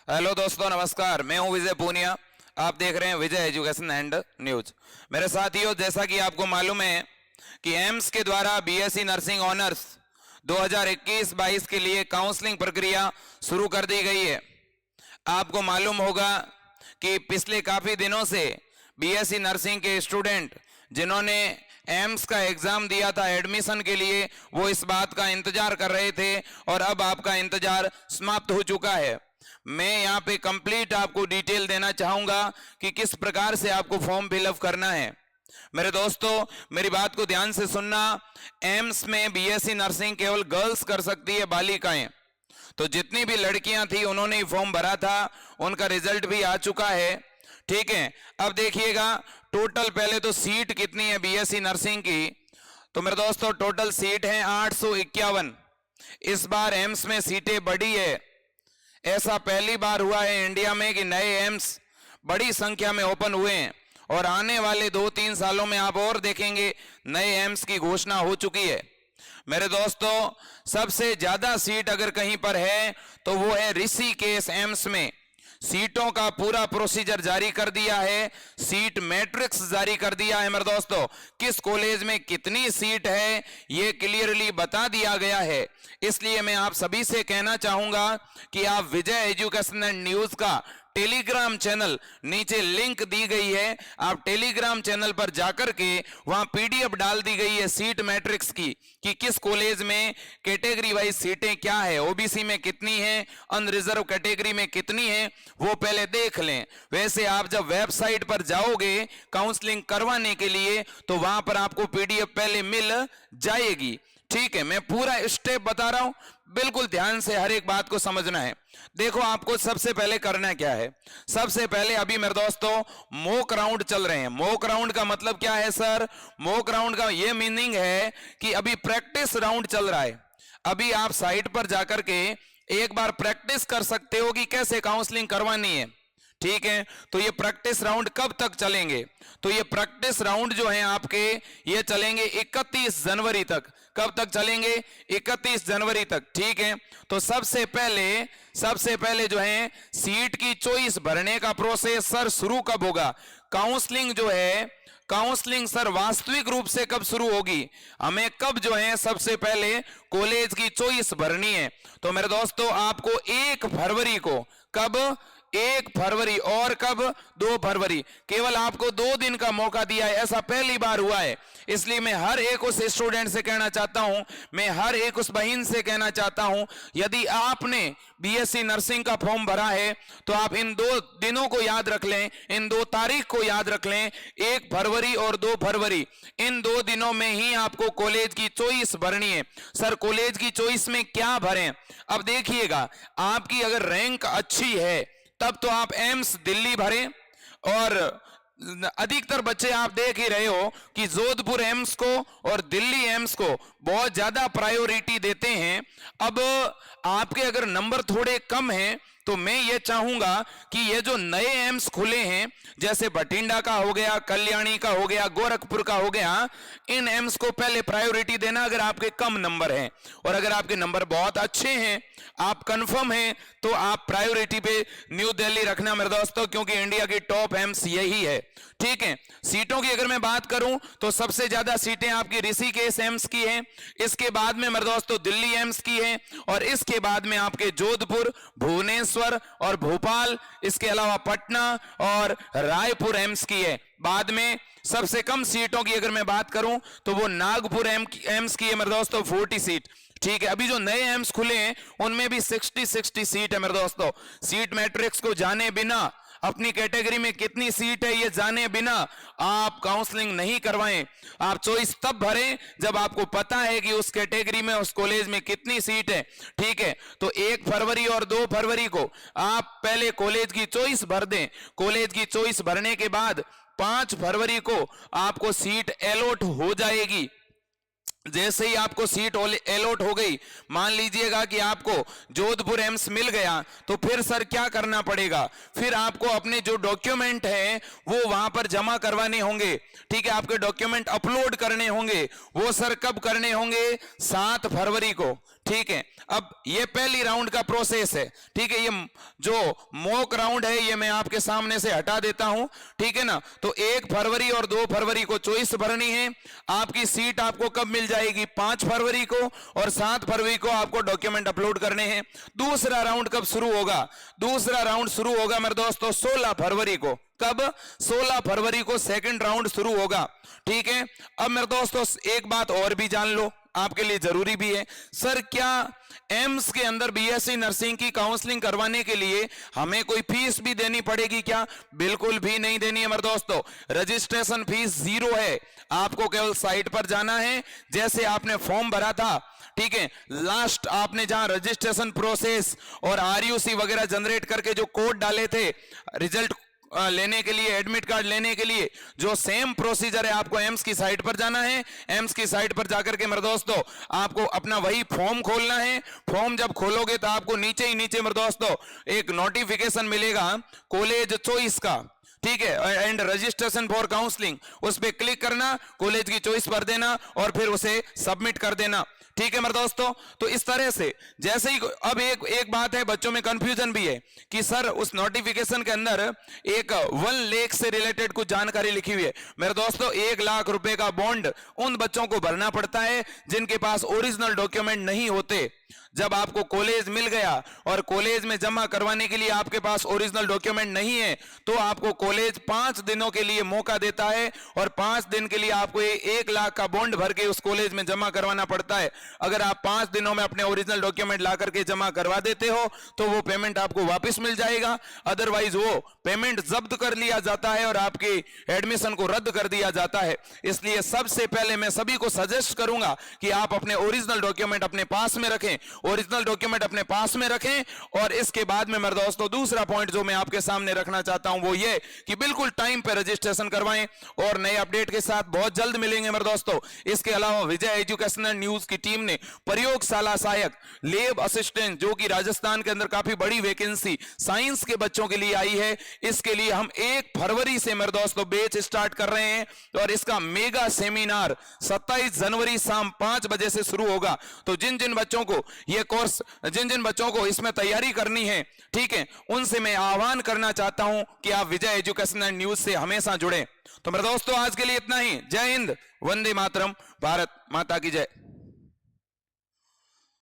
Hello दोस्तों, नमस्कार। मैं हूं विजय पूनिया। आप देख रहे हैं विजय एजुकेशन एंड न्यूज। मेरे साथियों, जैसा कि आपको मालूम है कि एम्स के द्वारा बीएससी नर्सिंग ऑनर्स 2021-22 के लिए काउंसलिंग प्रक्रिया शुरू कर दी गई है। आपको मालूम होगा कि पिछले काफी दिनों से बीएससी नर्सिंग के स्टूडेंट जिन्होंने एम्स का एग्जाम दिया था एडमिशन के लिए, वो इस बात का इंतजार कर रहे थे और अब आपका इंतजार समाप्त हो चुका है। मैं यहाँ पे कंप्लीट आपको डिटेल देना चाहूंगा कि किस प्रकार से आपको फॉर्म फिलअप करना है। मेरे दोस्तों, मेरी बात को ध्यान से सुनना। एम्स में बीएससी नर्सिंग केवल गर्ल्स कर सकती है, बालिकाएं। तो जितनी भी लड़कियां थी उन्होंने फॉर्म भरा था, उनका रिजल्ट भी आ चुका है। ठीक है, अब देखिएगा टोटल पहले तो सीट कितनी है बीएससी नर्सिंग की। तो मेरे दोस्तों, टोटल सीट है 851। इस बार एम्स में सीटें बढ़ी है। ऐसा पहली बार हुआ है इंडिया में कि नए एम्स बड़ी संख्या में ओपन हुए हैं और आने वाले 2-3 सालों में आप और देखेंगे नए एम्स की घोषणा हो चुकी है। मेरे दोस्तों, सबसे ज्यादा सीट अगर कहीं पर है तो वो है ऋषिकेश एम्स में। सीटों का पूरा प्रोसीजर जारी कर दिया है, सीट मैट्रिक्स जारी कर दिया है। मेरे दोस्तों, किस कॉलेज में कितनी सीट है ये क्लियरली बता दिया गया है। इसलिए मैं आप सभी से कहना चाहूंगा कि आप विजय एजुकेशन एंड न्यूज का टेलीग्राम चैनल, नीचे लिंक दी गई है, आप टेलीग्राम चैनल पर जाकर के वहां पीडीएफ डाल दी गई है सीट मैट्रिक्स की कि किस कॉलेज में कैटेगरी वाइज सीटें क्या है, ओबीसी में कितनी है, अनरिजर्व कैटेगरी में कितनी है, वो पहले देख लें। वैसे आप जब वेबसाइट पर जाओगे काउंसलिंग करवाने के लिए तो वहां पर आपको पीडीएफ पहले मिल जाएगी। ठीक है, मैं पूरा स्टेप बता रहा हूं, बिल्कुल ध्यान से हर एक बात को समझना है। देखो, आपको सबसे पहले करना क्या है। सबसे पहले अभी मेरे दोस्तों मॉक राउंड चल रहे हैं। मॉक राउंड का मतलब क्या है सर? मॉक राउंड का ये मीनिंग है कि अभी प्रैक्टिस राउंड चल रहा है। अभी आप साइट पर जाकर के एक बार प्रैक्टिस कर सकते हो कि कैसे काउंसलिंग करवानी है। ठीक है, तो ये प्रैक्टिस राउंड कब तक चलेंगे? तो ये प्रैक्टिस राउंड जो है आपके, ये चलेंगे 31 जनवरी तक। कब तक चलेंगे? 31 जनवरी तक। ठीक है, तो सबसे पहले जो है सीट की चॉइस भरने का प्रोसेस सर शुरू कब होगा? काउंसलिंग जो है, काउंसलिंग सर वास्तविक रूप से कब शुरू होगी? हमें कब जो है सबसे पहले कॉलेज की चॉइस भरनी है। तो मेरे दोस्तों, आपको 1 फरवरी को, कब? 1 फरवरी और कब? 2 फरवरी। केवल आपको 2 दिन का मौका दिया है, ऐसा पहली बार हुआ है। इसलिए मैं हर एक उस स्टूडेंट से कहना चाहता हूं, मैं हर एक उस बहन से कहना चाहता हूं, यदि आपने बीएससी नर्सिंग का फॉर्म भरा है तो आप इन 2 दिनों को याद रख लें, इन 2 तारीख को याद रख लें, 1 फरवरी और 2 फरवरी। इन 2 दिनों में ही आपको कॉलेज की चॉइस भरनी है। सर, कॉलेज की चॉइस में क्या भरें? अब देखिएगा, आपकी अगर रैंक अच्छी है तब तो आप एम्स दिल्ली भरें, और अधिकतर बच्चे आप देख ही रहे हो कि जोधपुर एम्स को और दिल्ली एम्स को बहुत ज्यादा प्रायोरिटी देते हैं। अब आपके अगर नंबर थोड़े कम हैं तो मैं ये चाहूंगा कि ये जो नए एम्स खुले हैं, जैसे बठिंडा का हो गया, कल्याणी का हो गया, गोरखपुर का हो गया, इन एम्स को पहले प्रायोरिटी देना अगर आपके कम नंबर हैं। और अगर आपके नंबर बहुत अच्छे हैं, आप कंफर्म हैं, तो आप प्रायोरिटी पे न्यू दिल्ली रखना मेरे दोस्तों, क्योंकि इंडिया की टॉप एम्स यही है। ठीक है, सीटों की अगर मैं बात करूं तो सबसे ज्यादा सीटें आपकी ऋषिकेश एम्स की हैं, इसके बाद में मेरे दोस्तों दिल्ली एम्स की है, और इसके बाद में आपके जोधपुर, भुवनेश्वर और भोपाल, इसके अलावा पटना और रायपुर एम्स की है। बाद में सबसे कम सीटों की अगर मैं बात करूं तो वो नागपुर एम्स की है मेरे दोस्तों, 40 सीट। ठीक है, अभी जो नए एम्स खुले हैं उनमें भी 60 सीट है मेरे दोस्तों। सीट मैट्रिक्स को जाने बिना, अपनी कैटेगरी में कितनी सीट है ये जाने बिना आप काउंसलिंग नहीं करवाएं। आप चॉइस तब भरें जब आपको पता है कि उस कैटेगरी में, उस कॉलेज में कितनी सीट है। ठीक है, तो 1 फरवरी और 2 फरवरी को आप पहले कॉलेज की चॉइस भर दें। कॉलेज की चॉइस भरने के बाद 5 फरवरी को आपको सीट अलॉट हो जाएगी। जैसे ही आपको सीट अलॉट हो गई, मान लीजिएगा कि आपको जोधपुर एम्स मिल गया, तो फिर सर क्या करना पड़ेगा? फिर आपको अपने जो डॉक्यूमेंट है वो वहां पर जमा करवाने होंगे। ठीक है, आपके डॉक्यूमेंट अपलोड करने होंगे। वो सर कब करने होंगे? 7 फरवरी को। ठीक है। अब ये पहली राउंड का प्रोसेस है, ठीक है। ये जो मॉक राउंड है ये मैं आपके सामने से हटा देता हूं, ठीक है ना। तो 1 फरवरी और 2 फरवरी को चॉइस भरनी है। आपकी सीट आपको कब मिल जाएगी? 5 फरवरी को, और 7 फरवरी को आपको डॉक्यूमेंट अपलोड करने हैं। दूसरा राउंड कब शुरू होगा? दूसरा राउंड शुरू होगा मेरे दोस्तों 16 फरवरी को। कब? 16 फरवरी को सेकंड राउंड शुरू होगा, ठीक है। अब मेरे दोस्तों एक बात और भी जान लो, आपके लिए जरूरी भी है। सर क्या एम्स के अंदर बीएससी नर्सिंग की काउंसलिंग करवाने के लिए हमें कोई फीस भी देनी पड़ेगी क्या? बिल्कुल भी नहीं देनी है मेरे दोस्तों। रजिस्ट्रेशन फीस 0 है। आपको केवल साइट पर जाना है, जैसे आपने फॉर्म भरा था, ठीक है। लास्ट आपने जहां रजिस्ट्रेशन प्रोसेस और आरयूसी वगैरह जनरेट करके जो कोड डाले थे रिजल्ट लेने के लिए, एडमिट कार्ड लेने के लिए, जो सेम प्रोसीजर है, आपको एम्स की साइट पर जाना है। एम्स की साइट पर जाकर के मेरे दोस्तों आपको अपना वही फॉर्म खोलना है। फॉर्म जब खोलोगे तो आपको नीचे ही नीचे मेरे दोस्तों एक नोटिफिकेशन मिलेगा कॉलेज चॉइस का, ठीक है, एंड रजिस्ट्रेशन फॉर काउंसलिंग। उस पर क्लिक करना, कॉलेज की चॉइस भर देना और फिर उसे सबमिट कर देना, ठीक है मेरे दोस्तों। तो इस तरह से जैसे ही अब एक बात है, बच्चों में कंफ्यूजन भी है कि सर उस नोटिफिकेशन के अंदर एक 1 लाख से रिलेटेड कुछ जानकारी लिखी हुई है। मेरे दोस्तों 1 लाख रुपए का बॉन्ड उन बच्चों को भरना पड़ता है जिनके पास ओरिजिनल डॉक्यूमेंट नहीं होते। जब आपको कॉलेज मिल गया और कॉलेज में जमा करवाने के लिए आपके पास ओरिजिनल डॉक्यूमेंट नहीं है, तो आपको कॉलेज 5 दिनों के लिए मौका देता है और 5 दिन के लिए आपको 1 लाख का बॉन्ड भर के उस कॉलेज में जमा करवाना पड़ता है। अगर आप 5 दिनों में अपने ओरिजिनल डॉक्यूमेंट ला करके जमा करवा देते हो तो वो पेमेंट आपको वापस मिल जाएगा, अदरवाइज वो पेमेंट जब्त कर लिया जाता है और आपकी एडमिशन को रद्द कर दिया जाता है। इसलिए सबसे पहले मैं सभी को सजेस्ट करूंगा कि आप अपने ओरिजिनल डॉक्यूमेंट अपने पास में रखें, ओरिजिनल डॉक्यूमेंट अपने पास में रखें। और इसके बाद में मेरे दोस्तों दूसरा पॉइंट जो मैं आपके सामने रखना चाहता हूं वो ये कि बिल्कुल टाइम पे रजिस्ट्रेशन करवाएं और नए अपडेट के साथ बहुत जल्द मिलेंगे मेरे दोस्तों। इसके अलावा विजय एजुकेशनल न्यूज की टीम ने प्रयोगशाला सहायक, लैब असिस्टेंट, जो कि राजस्थान के अंदर काफी बड़ी वैकेंसी साइंस के बच्चों के लिए आई है, इसके लिए हम 1 फरवरी से मेरे दोस्तों बैच स्टार्ट कर रहे हैं और इसका मेगा सेमिनार 27 जनवरी शाम 5 बजे से शुरू होगा। तो जिन जिन बच्चों को ये कोर्स, जिन जिन बच्चों को इसमें तैयारी करनी है, ठीक है, उनसे मैं आह्वान करना चाहता हूं कि आप विजय एजुकेशनल न्यूज से हमेशा जुड़ें। तो मेरे दोस्तों आज के लिए इतना ही। जय हिंद, वंदे मातरम, भारत माता की जय।